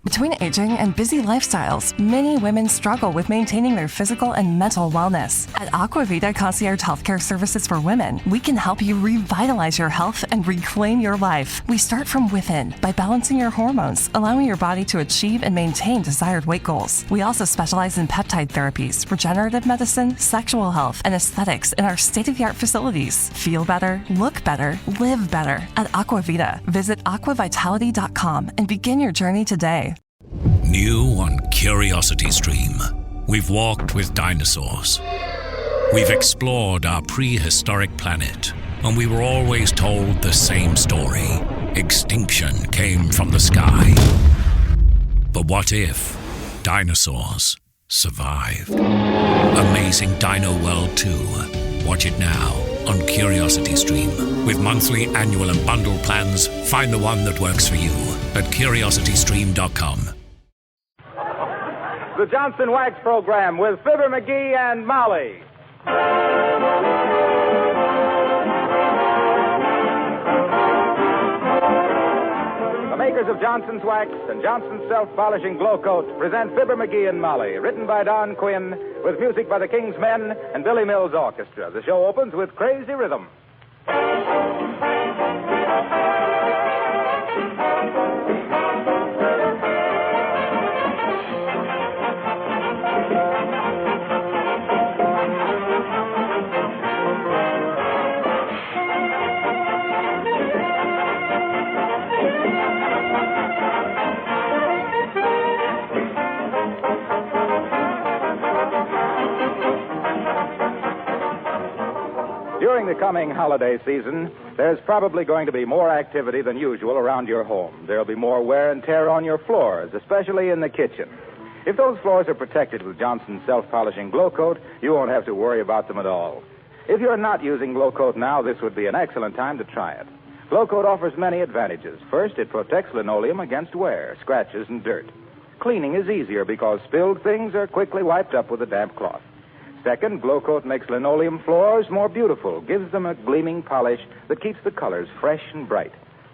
Between aging and busy lifestyles, many women struggle with maintaining their physical and mental wellness. At Aquavita Concierge Healthcare Services for Women, we can help you revitalize your health and reclaim your life. We start from within by balancing your hormones, allowing your body to achieve and maintain desired weight goals. We also specialize in peptide therapies, regenerative medicine, sexual health, and aesthetics in our state-of-the-art facilities. Feel better, look better, live better. At Aquavita, visit aquavitality.com and begin your journey today. New on Curiosity Stream, we've walked with dinosaurs. We've explored our prehistoric planet, and we were always told the same story. Extinction came from the sky. But what if dinosaurs survived? Amazing Dino World 2. Watch it now on Curiosity Stream. With monthly, annual, and bundle plans, find the one that works for you at curiositystream.com. The Johnson Wax Program with Fibber McGee and Molly. The makers of Johnson's Wax and Johnson's Self-Polishing Glow Coat present Fibber McGee and Molly, written by Don Quinn, with music by the King's Men and Billy Mills Orchestra. The show opens with Crazy Rhythm. During the coming holiday season, there's probably going to be more activity than usual around your home. There'll be more wear and tear on your floors, especially in the kitchen. If those floors are protected with Johnson's Self-Polishing Glow Coat, you won't have to worry about them at all. If you're not using Glow Coat now, this would be an excellent time to try it. Glow Coat offers many advantages. First, it protects linoleum against wear, scratches, and dirt. Cleaning is easier because spilled things are quickly wiped up with a damp cloth. Second, Glow Coat makes linoleum floors more beautiful, gives them a gleaming polish that keeps the colors fresh and bright.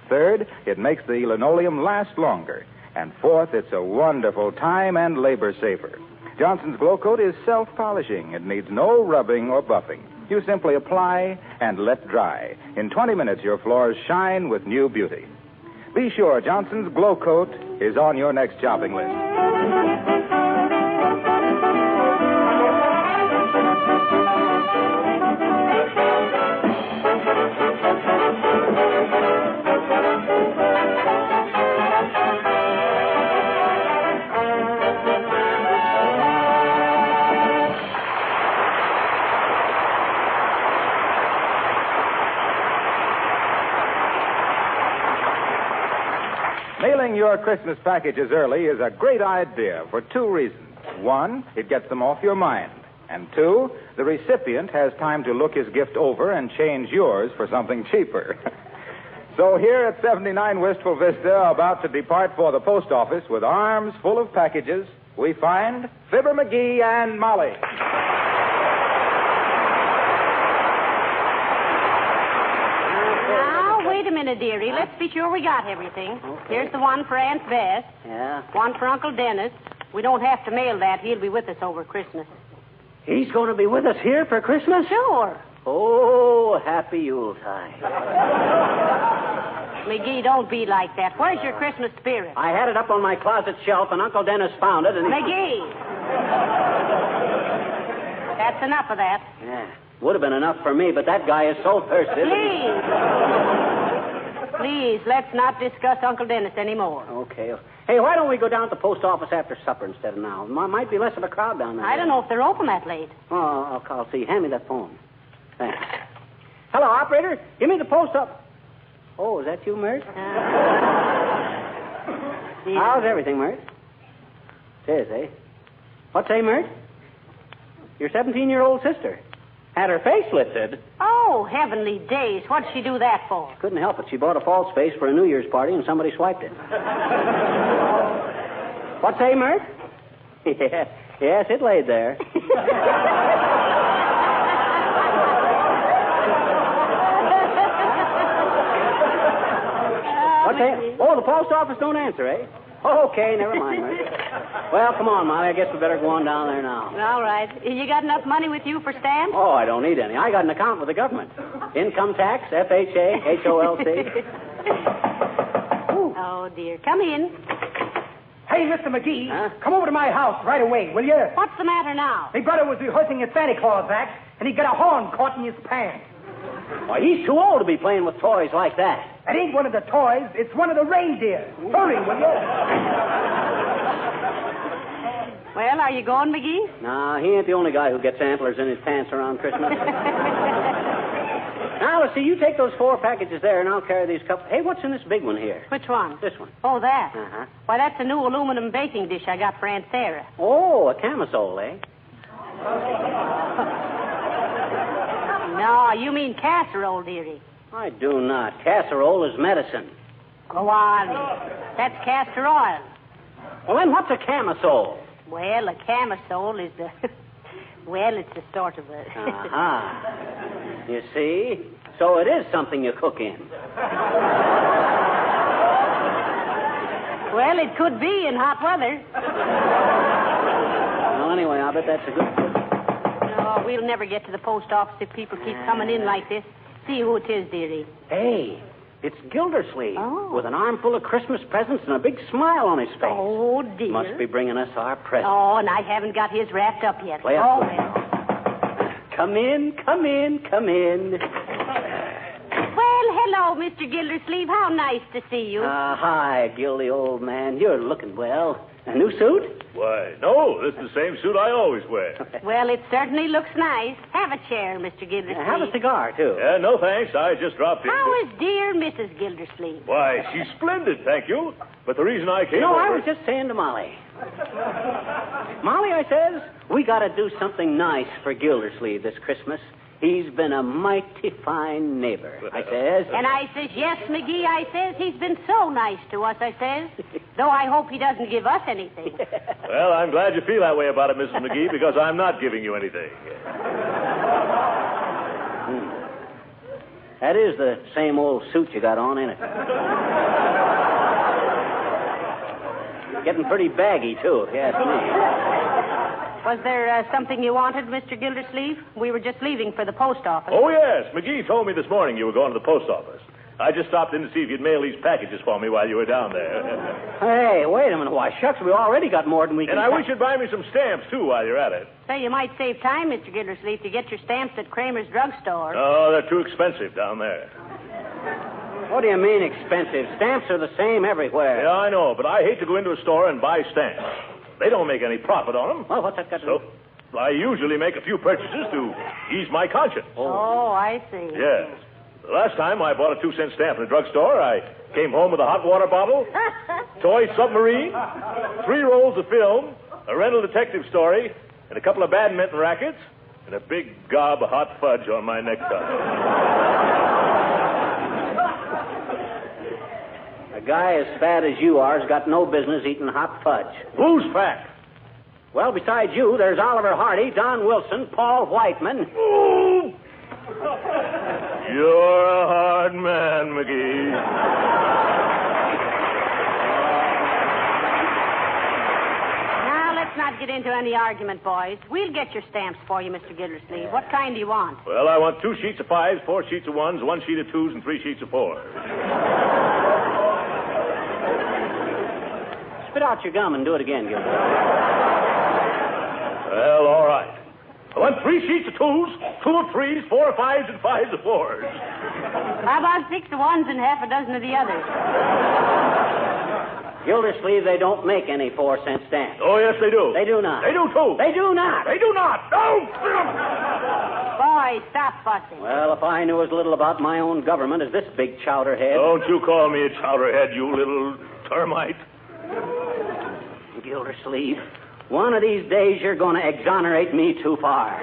Third, it makes the linoleum last longer. And fourth, it's a wonderful time and labor saver. Johnson's Glow Coat is self-polishing. It needs no rubbing or buffing. You simply apply and let dry. In 20 minutes, your floors shine with new beauty. Be sure Johnson's Glow Coat is on your next shopping list. Mailing your Christmas packages early is a great idea for two reasons. One, it gets them off your mind. And two, the recipient has time to look his gift over and change yours for something cheaper. So here at 79 Wistful Vista, about to depart for the post office with arms full of packages, we find Fibber McGee and Molly. Wait a minute, dearie. Let's be sure we got everything. Okay. Here's the one for Aunt Bess. Yeah. One for Uncle Dennis. We don't have to mail that. He'll be with us over Christmas. He's going to be with us here for Christmas? Sure. Oh, happy Yuletide. McGee, don't be like that. Where's your Christmas spirit? I had it up on my closet shelf, and Uncle Dennis found it, and... McGee! That's enough of that. Yeah. Would have been enough for me, but that guy is so thirsty. Please, let's not discuss Uncle Dennis anymore. Okay. Hey, why don't we go down to the post office after supper instead of now? Might be less of a crowd down there. I don't know if they're open that late. Oh, I'll see. Hand me that phone. Thanks. Hello, operator. Give me the post office. Oh, is that you, Mert? Yeah. How's everything, Mert? It is, eh? What's say, Mert? Your 17-year-old sister. Had her face lifted. Oh, heavenly days. What'd she do that for? Couldn't help it. She bought a false face for a New Year's party, and somebody swiped it. What say, Mert? Yes, it laid there. What say? Oh, the post office don't answer, eh? Okay, never mind, Mert. Well, come on, Molly. I guess we better go on down there now. All right. You got enough money with you for stamps? Oh, I don't need any. I got an account with the government. Income tax, FHA, HOLC. Oh, dear. Come in. Hey, Mr. McGee, Huh? come over to my house right away, will you? What's the matter now? My brother was rehearsing his Santa Claus act, and he got a horn caught in his pants. Why, he's too old to be playing with toys like that. It ain't one of the toys, it's one of the reindeer. Hurry, will you? Well, are you going, McGee? Nah, he ain't the only guy who gets antlers in his pants around Christmas. Now, let's see, you take those 4 packages there, and I'll carry these cups. Hey, what's in this big one here? Which one? This one. Oh, that. Uh-huh. Why, that's a new aluminum baking dish I got for Aunt Sarah. Oh, a camisole, eh? No, you mean casserole, dearie. I do not. Casserole is medicine. Go on. That's castor oil. Well, then what's a camisole? Well, a camisole is the... Well, it's a sort of a... Uh-huh. You see? So it is something you cook in. Well, it could be in hot weather. Well, anyway, I bet that's a good... No, we'll never get to the post office if people keep coming in like this. See who it is, dearie. Hey, it's Gildersleeve. Oh. With an armful of Christmas presents and a big smile on his face. Oh, dear. Must be bringing us our presents. Oh, and I haven't got his wrapped up yet. Play up, Oh, please. well. Come in, come in, come in. Well, hello, Mr. Gildersleeve. How nice to see you. Hi, Gildy, old man. You're looking well. A new suit? Why, no, this is the same suit I always wear. Well, it certainly looks nice. Have a chair, Mr. Gildersleeve. Have a cigar, too. Yeah, no thanks. I just dropped in. How is dear Mrs. Gildersleeve? Why, she's splendid, thank you. But the reason I came No, over... I was just saying to Molly. Molly, I says, we got to do something nice for Gildersleeve this Christmas. He's been a mighty fine neighbor, I says. And I says, yes, McGee, I says, he's been so nice to us, I says. Though I hope he doesn't give us anything. Well, I'm glad you feel that way about it, Mrs. McGee, because I'm not giving you anything. That is the same old suit you got on, ain't it? Getting pretty baggy, too, if you ask me. Was there something you wanted, Mr. Gildersleeve? We were just leaving for the post office. Oh, yes. McGee told me this morning you were going to the post office. I just stopped in to see if you'd mail these packages for me while you were down there. Hey, wait a minute. Why, shucks, we already got more than we can... And I wish you'd buy me some stamps, too, while you're at it. Say, you might save time, Mr. Gildersleeve, to get your stamps at Kramer's drugstore. Oh, they're too expensive down there. What do you mean expensive? Stamps are the same everywhere. Yeah, I know, but I hate to go into a store and buy stamps. They don't make any profit on them. Well, what's that got to do? So, I usually make a few purchases to ease my conscience. Oh, I see. Yes. The last time I bought a 2-cent stamp in a drugstore, I came home with a hot water bottle, toy submarine, 3 rolls of film, a rental detective story, and a couple of badminton rackets, and a big gob of hot fudge on my necktie. A guy as fat as you are has got no business eating hot fudge. Who's fat? Well, besides you, there's Oliver Hardy, Don Wilson, Paul Whiteman. Ooh! You're a hard man, McGee. Now, let's not get into any argument, boys. We'll get your stamps for you, Mr. Gildersleeve. What kind do you want? Well, I want 2 sheets of 5s, 4 sheets of 1s, 1 sheet of 2s, and 3 sheets of 4s. Spit out your gum and do it again, Gilbert. Well, all right. I want 3 sheets of 2s, 2 of 3s, 4 of 5s, and 5 of 4s. How about 6 of 1s and half a dozen of the others? Gildersleeve, they don't make any 4-cent stamps. Oh, yes, they do. They do not. They do, too. They do not. They do not. No! Boys, stop fussing. Well, if I knew as little about my own government as this big chowderhead. Don't you call me a chowderhead, you little termite. Gildersleeve, one of these days you're going to exonerate me too far.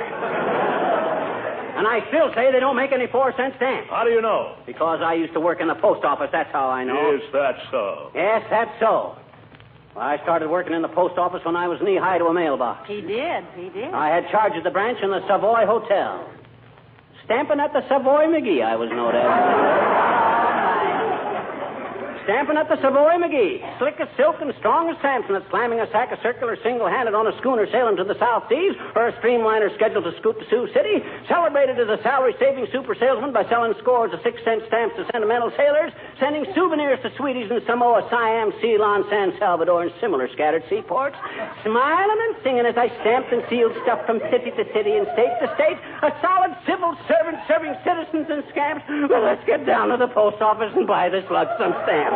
And I still say they don't make any 4-cent stamps. How do you know? Because I used to work in the post office, that's how I know. Is that so? Yes, that's so. Well, I started working in the post office when I was knee-high to a mailbox. He did. I had charge of the branch in the Savoy Hotel. Stamping at the Savoy McGee, I was known as. Stamping at the Savoy McGee. Slick as silk and strong as Samson at slamming a sack of circular single-handed on a schooner sailing to the South Seas or a streamliner scheduled to scoot to Sioux City. Celebrated as a salary-saving super salesman by selling scores of 6-cent stamps to sentimental sailors, sending souvenirs to sweeties in Samoa, Siam, Ceylon, San Salvador, and similar scattered seaports. Smiling and singing as I stamped and sealed stuff from city to city and state to state. A solid civil servant serving citizens and scamps. Well, let's get down to the post office and buy this lug some stamps.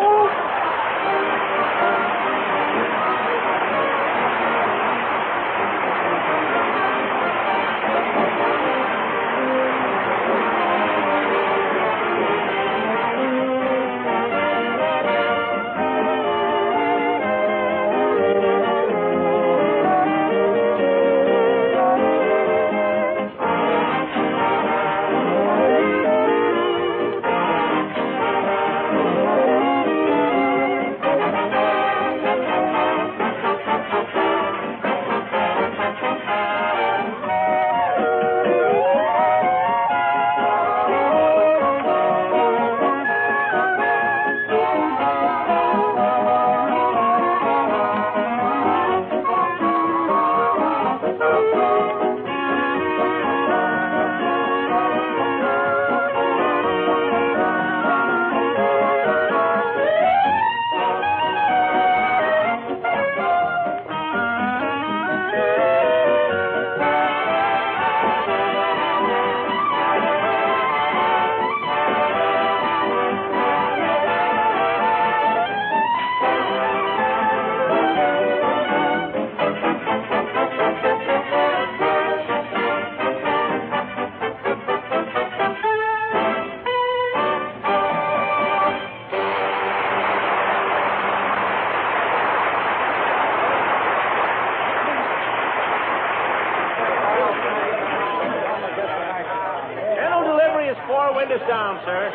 Windows down, sir.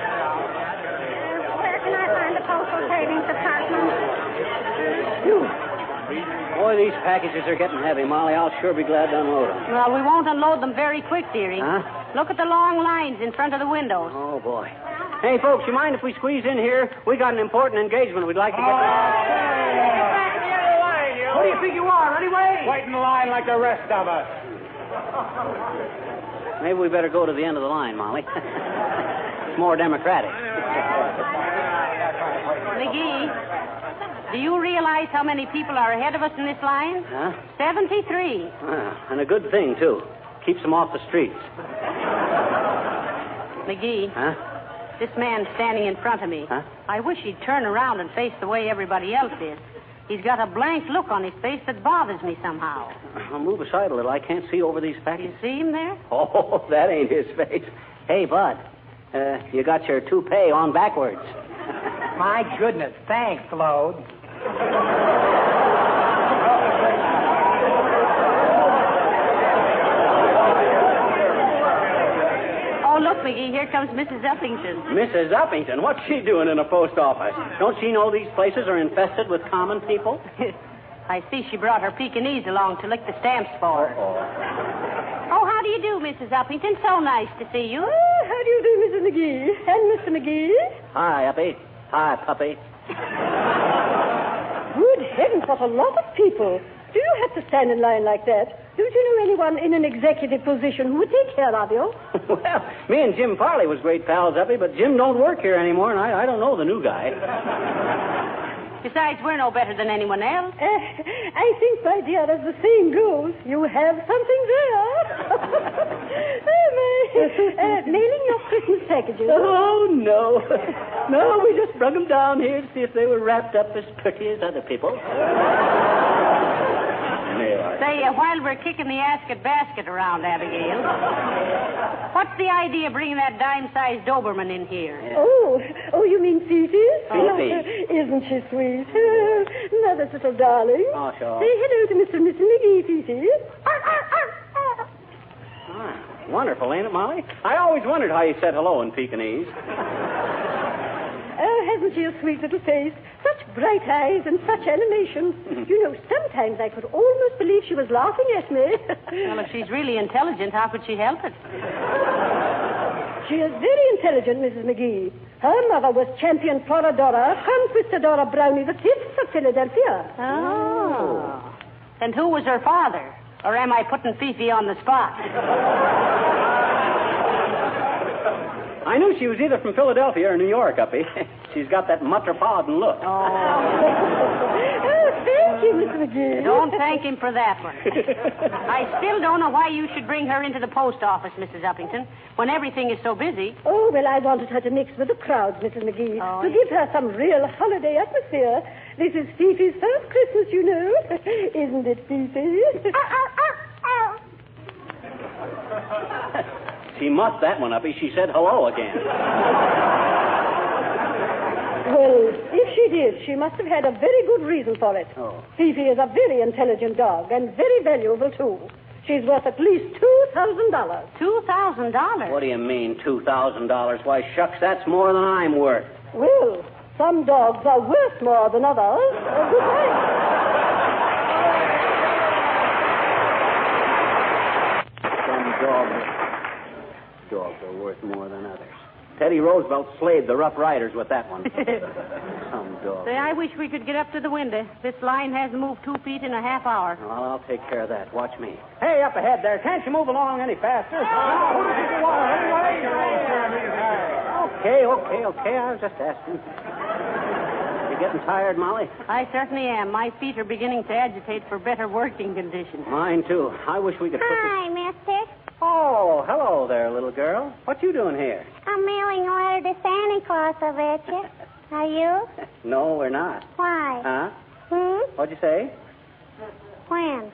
Where can I find the postal savings department? Boy, these packages are getting heavy, Molly. I'll sure be glad to unload them. Well, we won't unload them very quick, dearie. Huh? Look at the long lines in front of the windows. Oh, boy. Hey, folks, you mind if we squeeze in here? We got an important engagement we'd like to get to. Who do you think you are, anyway? Wait in the line like the rest of us. Maybe we better go to the end of the line, Molly. It's more democratic. McGee, do you realize how many people are ahead of us in this line? Huh? 73. And a good thing, too. Keeps them off the streets. McGee. Huh? This man standing in front of me. Huh? I wish he'd turn around and face the way everybody else is. He's got a blank look on his face that bothers me somehow. I'll move aside a little. I can't see over these You packages. see him there? Oh, that ain't his face. Hey, Bud, you got your toupee on backwards. My goodness. Thanks, Claude. Oh, look, McGee, here comes Mrs. Uppington. Mrs. Uppington? What's she doing in a post office? Don't she know these places are infested with common people? I see she brought her Pekingese along to lick the stamps for her. Oh, how do you do, Mrs. Uppington? So nice to see you. Oh, how do you do, Mrs. McGee? And Mr. McGee? Hi, Uppy. Hi, puppy. Good heavens, what a lot of people. Do you have to stand in line like that? Don't you know anyone in an executive position who would take care of you? Well, me and Jim Farley was great pals, Uppy, but Jim don't work here anymore, and I don't know the new guy. Besides, we're no better than anyone else. I think, my dear, as the saying goes, you have something there. Mailing your Christmas packages. Oh, no. No, we just brung them down here to see if they were wrapped up as pretty as other people. Say, while we're kicking the asket basket around, Abigail, what's the idea of bringing that dime-sized Doberman in here? Oh, you mean Fifi? Fifi. Isn't she sweet? Mother's little darling. Oh, sure. Say hello to Mr. and Mrs. McGee, Fifi. Wonderful, ain't it, Molly? I always wondered how you said hello in Pekingese. Oh, hasn't she a sweet little face? Such bright eyes and such animation. You know, sometimes I could almost believe she was laughing at me. Well, if she's really intelligent, how could she help it? She is very intelligent, Mrs. McGee. Her mother was champion Floradora, conquistadora Brownie the Fifth of Philadelphia. Oh. And who was her father? Or am I putting Fifi on the spot? I knew she was either from Philadelphia or New York, Uppy. She's got that metropolitan look. Oh, thank you, Mr. McGee. Don't thank him for that one. I still don't know why you should bring her into the post office, Mrs. Uppington, when everything is so busy. Oh, well, I wanted her to mix with the crowds, Mrs. McGee, Oh, to yes. give her some real holiday atmosphere. This is Fifi's first Christmas, you know. Isn't it, Fifi? She muffed that one, Uppy. She said hello again. Well, if she did, she must have had a very good reason for it. Oh. Fifi is a very intelligent dog and very valuable, too. She's worth at least $2,000. $2,000? What do you mean, $2,000? Why, shucks, that's more than I'm worth. Well, some dogs are worth more than others. Good night. Some dogs are worth more than others. Teddy Roosevelt slayed the Rough Riders with that one. Some dogs. Say, I wish we could get up to the window. This line hasn't moved 2 feet in a half hour. Well, I'll take care of that. Watch me. Hey, up ahead there. Can't you move along any faster? Okay. I was just asking. You getting tired, Molly? I certainly am. My feet are beginning to agitate for better working conditions. Mine, too. I wish we could put Hi, mister. Oh, hello there, little girl. What you doing here? I'm mailing a letter to Santa Claus, I bet you. Are you? No, we're not. Why? Huh? What'd you say? When?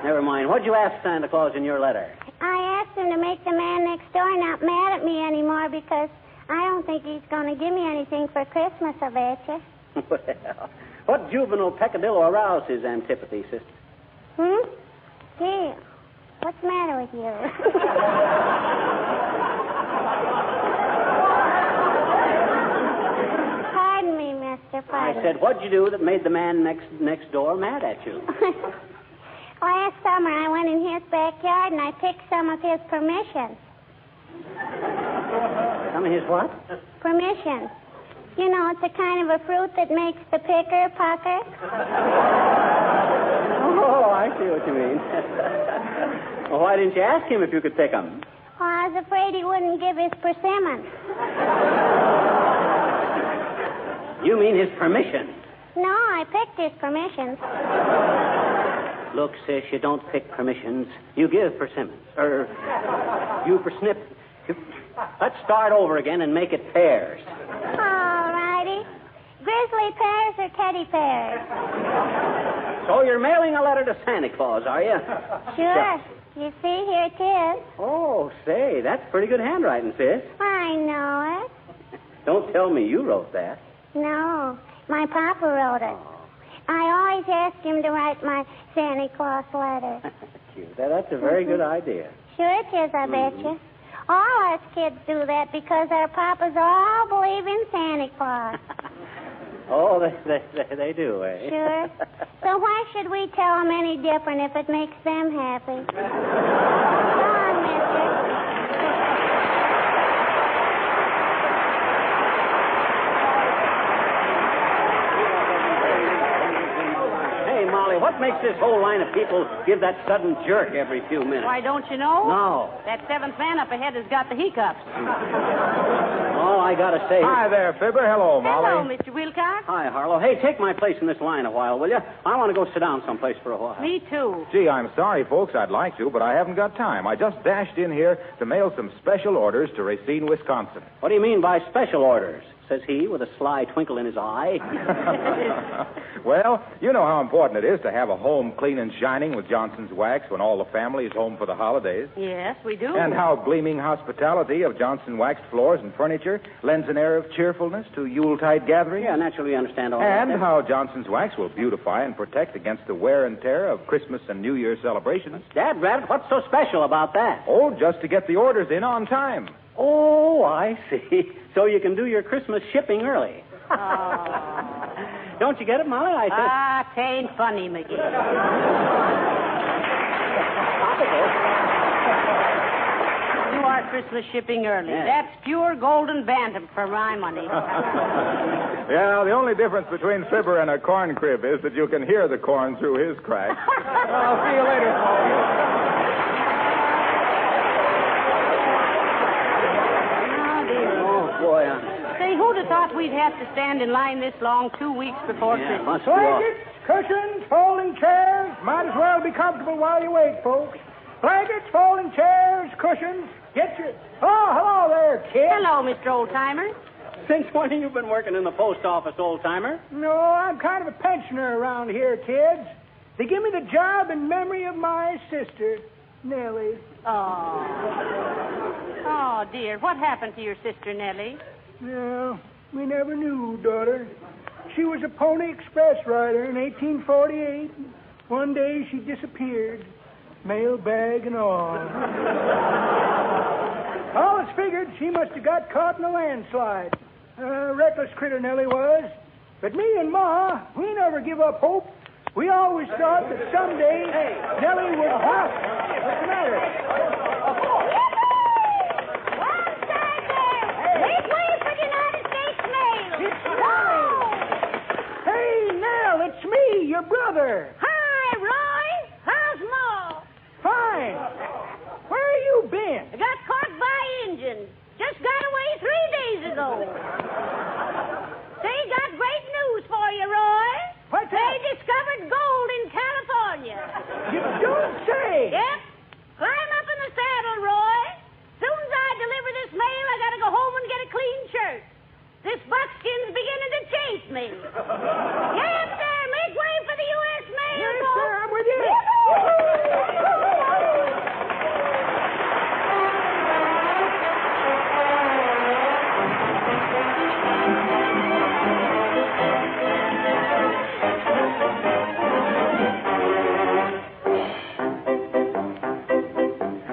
Never mind. What'd you ask Santa Claus in your letter? I asked him to make the man next door not mad at me anymore because I don't think he's going to give me anything for Christmas, I bet you. Well, what juvenile peccadillo aroused his antipathy, sister? Gee, what's the matter with you? Pardon me, mister, pardon. I said, what'd you do that made the man next door mad at you? Last summer, I went in his backyard and I picked some of his permissions. Some of his what? Permission. You know, it's a kind of a fruit that makes the picker pucker. Oh, I see what you mean. Well, why didn't you ask him if you could pick them? Well, I was afraid he wouldn't give his persimmons. You mean his permission? No, I picked his permissions. Look, sis, you don't pick permissions. You give persimmons. You persnip. Let's start over again and make it pears. All righty. Grizzly pears or teddy pears? So you're mailing a letter to Santa Claus, are you? Sure. You see, here it is. Oh, say, that's pretty good handwriting, sis. I know it. Don't tell me you wrote that. No, my papa wrote it. I always ask him to write my Santa Claus letter. Cute. That's a very good idea. Sure it is, I bet you. All us kids do that because our papas all believe in Santa Claus. Oh, they do, eh? Sure. So why should we tell them any different if it makes them happy? Come on, mister. Hey, Molly, what makes this whole line of people give that sudden jerk every few minutes? Why, don't you know? No. That seventh man up ahead has got the hiccups. Oh, I gotta say. Hi there, Fibber. Hello, Molly. Hello, Mr. Wilcox. Hi, Harlow. Hey, take my place in this line a while, will you? I want to go sit down someplace for a while. Me too. Gee, I'm sorry, folks. I'd like to, but I haven't got time. I just dashed in here to mail some special orders to Racine, Wisconsin. What do you mean by special orders? Says he with a sly twinkle in his eye. Well, you know how important it is to have a home clean and shining with Johnson's Wax when all the family is home for the holidays. Yes, we do. And how gleaming hospitality of Johnson waxed floors and furniture lends an air of cheerfulness to Yuletide gatherings. Yeah, naturally you understand all that. And how Johnson's Wax will beautify and protect against the wear and tear of Christmas and New Year celebrations. Dad, Rabbit, what's so special about that? Oh, just to get the orders in on time. Oh, I see. So you can do your Christmas shipping early. Don't you get it, Molly? I said... Tain't funny, McGee. do our Christmas shipping early. Yeah. That's pure golden bantam for my money. Yeah, the only difference between Fibber and a corn crib is that you can hear the corn through his crack. I'll see you later, Oh, boy. Say, who'd have thought we'd have to stand in line this long 2 weeks before Yeah, Christmas? must be all. Blankets, cushions, folding chairs. Might as well be comfortable while you wait, folks. Blankets, folding chairs, cushions. Get your... Oh, hello there, kid. Hello, Mr. Oldtimer. Since when have you been working in the post office, old-timer? No, I'm kind of a pensioner around here, kids. They give me the job in memory of my sister, Nellie. Oh, dear. What happened to your sister, Nellie? No, we never knew, daughter. She was a Pony Express rider in 1848. One day she disappeared, mail bag and all. All it's figured she must have got caught in a landslide. Reckless critter Nellie was. But me and Ma, we never give up hope. We always thought that someday Nellie would... What? What's the matter? Make way for the United States mail. It's Hey, Nell, it's me, your brother. Hi, Roy. How's Ma? Fine. Where you been? I got caught by Indians. Just got away 3 days ago. Say, got great news for you, Roy. What's They that? discovered gold in California. You don't say. Yep. Climb up in the saddle, Roy. Soon as I deliver this mail, I gotta go home and get a clean shirt. This buckskin's beginning to chase me. Yes, sir. Make way for the U.S. mail, Yes, folks. sir, I'm with you.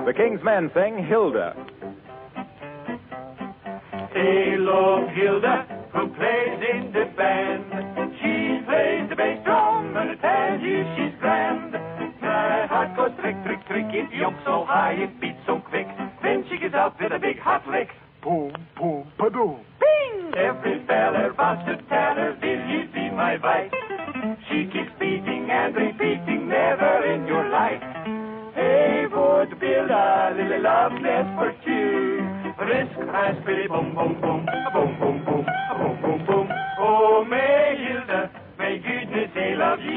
The King's Men sing Hilda. They love Hilda, who plays in the band. She plays the bass drum, and I tell you she's grand. My heart goes trick, trick, trick. It jumps so high, it beats so quick. Then she gets out with a big hot lick. Boom, boom, ba-doom. Bing! Every feller wants to tell her, will you be my wife? She keeps beating and repeating, never in your life. Hey, would build a little love nest for two. Risk, raspberry, boom, boom, boom, boom, boom, boom, boom, boom, boom. Oh, may Hilda, may goodness I love you.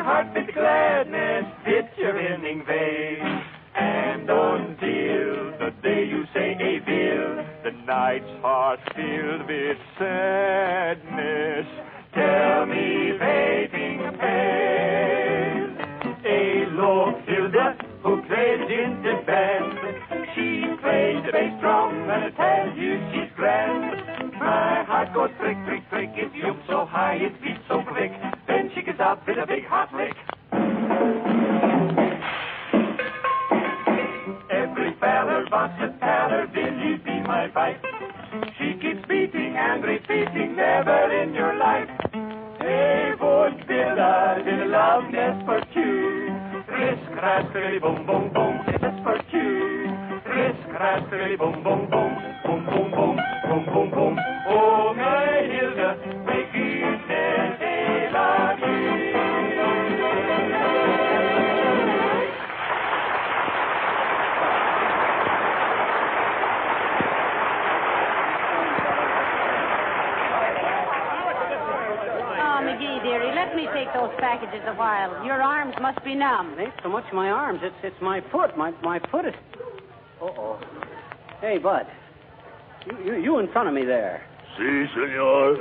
Heart with gladness, fit your inning vein. And until the day you say a will, the night's heart filled with sadness. Tell me, waiting pale, a low Hilda who plays in the band. She plays the bass drum, and I tell you she's grand. My heart goes prick, prick, prick. It jumps so high, it beats so quick. Then she gets out with a big hot lick. Every feller wants to tell her, will you be my wife? She keeps beating and repeating, never in your life. Hey, would build a little love nest for two. Risk, raspberry, boom, boom, boom, just for two. Risk, raspberry, boom, boom, boom, boom, boom, boom, boom, boom, boom. Oh, my Hilda, may goodness I love you. Oh, McGee, dearie, let me take those packages a while. Your arms must be numb. It ain't so much my arms. It's my foot. My foot is... Uh-oh. Hey, Bud. You in front of me there. Si, senor.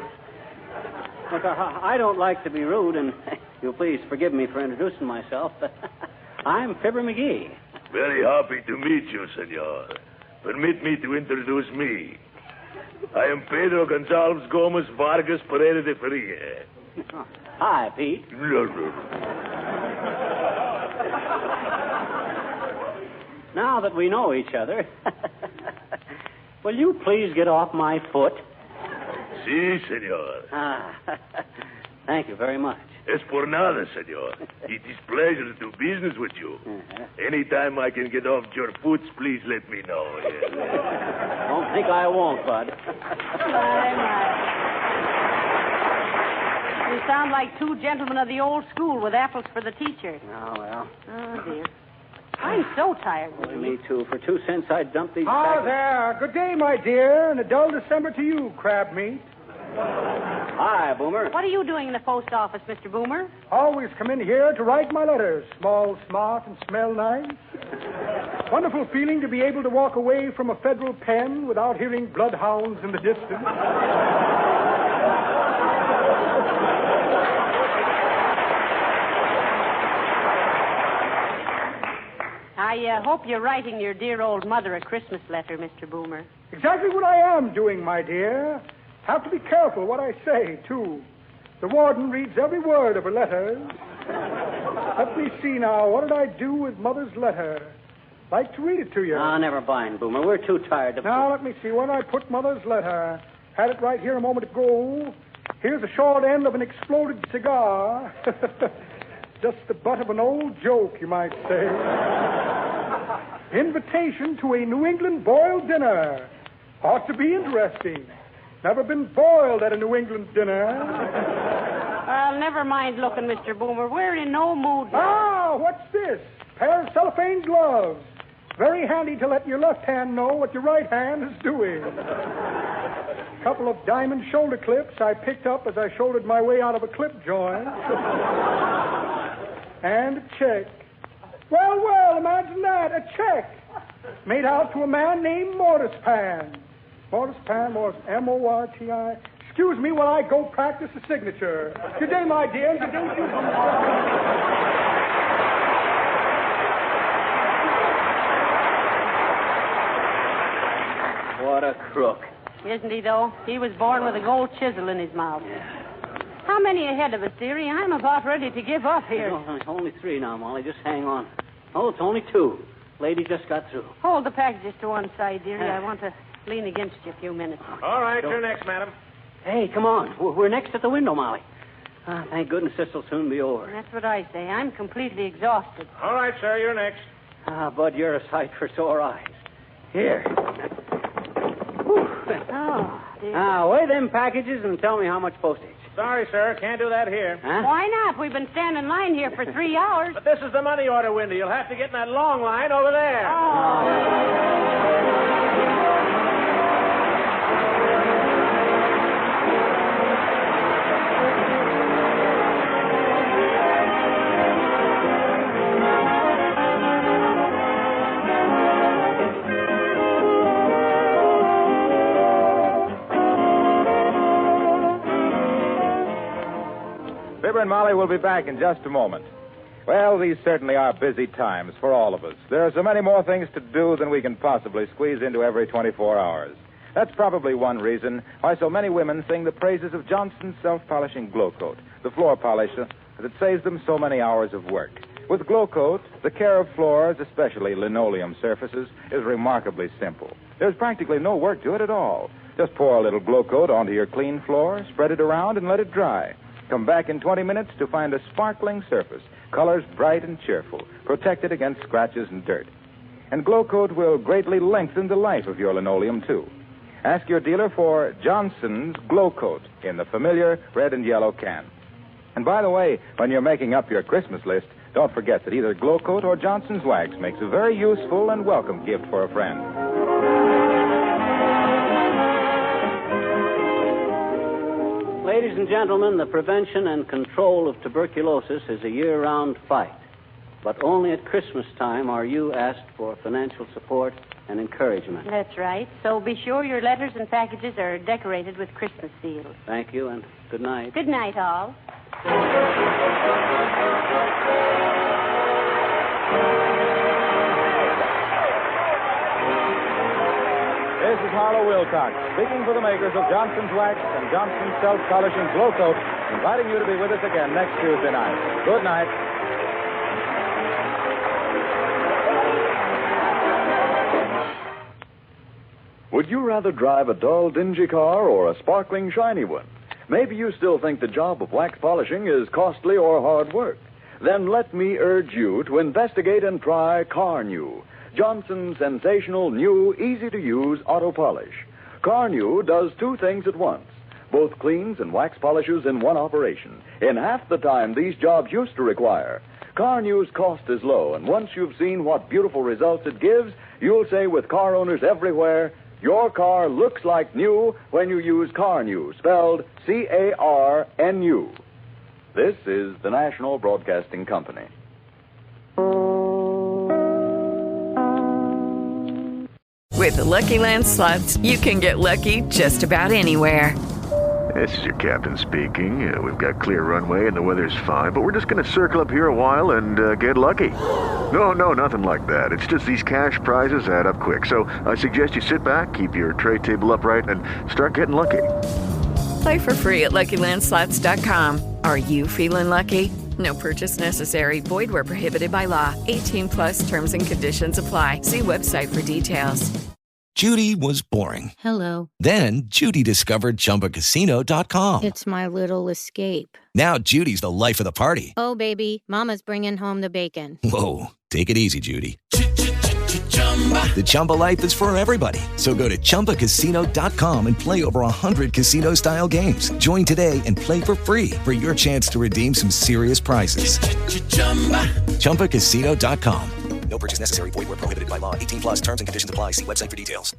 Look, I don't like to be rude, and you'll please forgive me for introducing myself, but I'm Fibber McGee. Very happy to meet you, senor. Permit me to introduce me. I am Pedro Gonzalez Gomez Vargas Pereira de Faria. Hi, Pete. Now that we know each other, will you please get off my foot? Si, senor. Thank you very much. Es por nada, senor. It is pleasure to do business with you. Anytime I can get off your foot, please let me know. Don't think I won't, bud. You sound like two gentlemen of the old school with apples for the teacher. Oh, well. Oh, dear. I'm so tired. Well, me too. For 2 cents, I'd dump these Ah, packets. there. Good day, my dear, and a dull December to you, crab meat. Hi, Boomer. What are you doing in the post office, Mr. Boomer? Always come in here to write my letters. Small, smart, and smell nice. Wonderful feeling to be able to walk away from a federal pen without hearing bloodhounds in the distance. I hope you're writing your dear old mother a Christmas letter, Mr. Boomer. Exactly what I am doing, my dear. Have to be careful what I say, too. The warden reads every word of her letters. Let me see now. What did I do with Mother's letter? Like to read it to you. Ah, never mind, Boomer. We're too tired to... Now, let me see. Where did I put Mother's letter? Had it right here a moment ago. Here's the short end of an exploded cigar. Just the butt of an old joke, you might say. Invitation to a New England boiled dinner. Ought to be interesting. Never been boiled at a New England dinner. Well, never mind looking, Mr. Boomer. We're in no mood. Ah, what's this? Pair of cellophane gloves. Very handy to let your left hand know what your right hand is doing. Couple of diamond shoulder clips I picked up as I shouldered my way out of a clip joint. And a check. Well, imagine that. A check. Made out to a man named Mortispan. Mortispan, M-O-R-T-I. Excuse me while I go practice the signature. Good day, my dear. Good day to you. What a crook. Isn't he, though? He was born with a gold chisel in his mouth. How many ahead of us, dearie? I'm about ready to give up here. No, only 3 now, Molly. Just hang on. Oh, it's only 2. Lady just got through. Hold the packages to one side, dearie. I want to lean against you a few minutes. All right, you're next, madam. Hey, come on. We're next at the window, Molly. Thank goodness this will soon be over. That's what I say. I'm completely exhausted. All right, sir, you're next. Bud, you're a sight for sore eyes. Here. Oh, dear. Now, weigh them packages and tell me how much postage. Sorry, sir, can't do that here. Huh? Why not? We've been standing in line here for 3 hours. But this is the money order window. You'll have to get in that long line over there. Fibber and Molly will be back in just a moment. Well, these certainly are busy times for all of us. There are so many more things to do than we can possibly squeeze into every 24 hours. That's probably one reason why so many women sing the praises of Johnson's self-polishing Glow Coat, the floor polisher that saves them so many hours of work. With Glow Coat, the care of floors, especially linoleum surfaces, is remarkably simple. There's practically no work to it at all. Just pour a little Glow Coat onto your clean floor, spread it around, and let it dry. Come back in 20 minutes to find a sparkling surface, colors bright and cheerful, protected against scratches and dirt. And Glow Coat will greatly lengthen the life of your linoleum, too. Ask your dealer for Johnson's Glow Coat in the familiar red and yellow can. And by the way, when you're making up your Christmas list, don't forget that either Glow Coat or Johnson's Wax makes a very useful and welcome gift for a friend. Ladies and gentlemen, the prevention and control of tuberculosis is a year-round fight. But only at Christmas time are you asked for financial support and encouragement. That's right. So be sure your letters and packages are decorated with Christmas seals. Thank you, and good night. Good night, all. This is Harlow Wilcox, speaking for the makers of Johnson's Wax and Johnson's Self-Polishing Glow Coat, inviting you to be with us again next Tuesday night. Good night. Would you rather drive a dull, dingy car or a sparkling, shiny one? Maybe you still think the job of wax polishing is costly or hard work. Then let me urge you to investigate and try Car New, Johnson's sensational, new, easy-to-use auto polish. Car New does two things at once. Both cleans and wax polishes in one operation, in half the time these jobs used to require. Car New's cost is low, and once you've seen what beautiful results it gives, you'll say with car owners everywhere, your car looks like new when you use Car New, spelled C-A-R-N-U. This is the National Broadcasting Company. With the Lucky Land Slots, you can get lucky just about anywhere. This is your captain speaking. We've got clear runway and the weather's fine, but we're just going to circle up here a while and get lucky. No, nothing like that. It's just these cash prizes add up quick. So I suggest you sit back, keep your tray table upright, and start getting lucky. Play for free at LuckyLandSlots.com. Are you feeling lucky? No purchase necessary. Void where prohibited by law. 18+ terms and conditions apply. See website for details. Judy was boring. Hello. Then Judy discovered ChumbaCasino.com. It's my little escape. Now Judy's the life of the party. Oh, baby, mama's bringing home the bacon. Whoa, take it easy, Judy. The Chumba life is for everybody. So go to ChumbaCasino.com and play over 100 casino-style games. Join today and play for free for your chance to redeem some serious prizes. ChumbaCasino.com. No purchase necessary. Void where prohibited by law. 18+ terms and conditions apply. See website for details.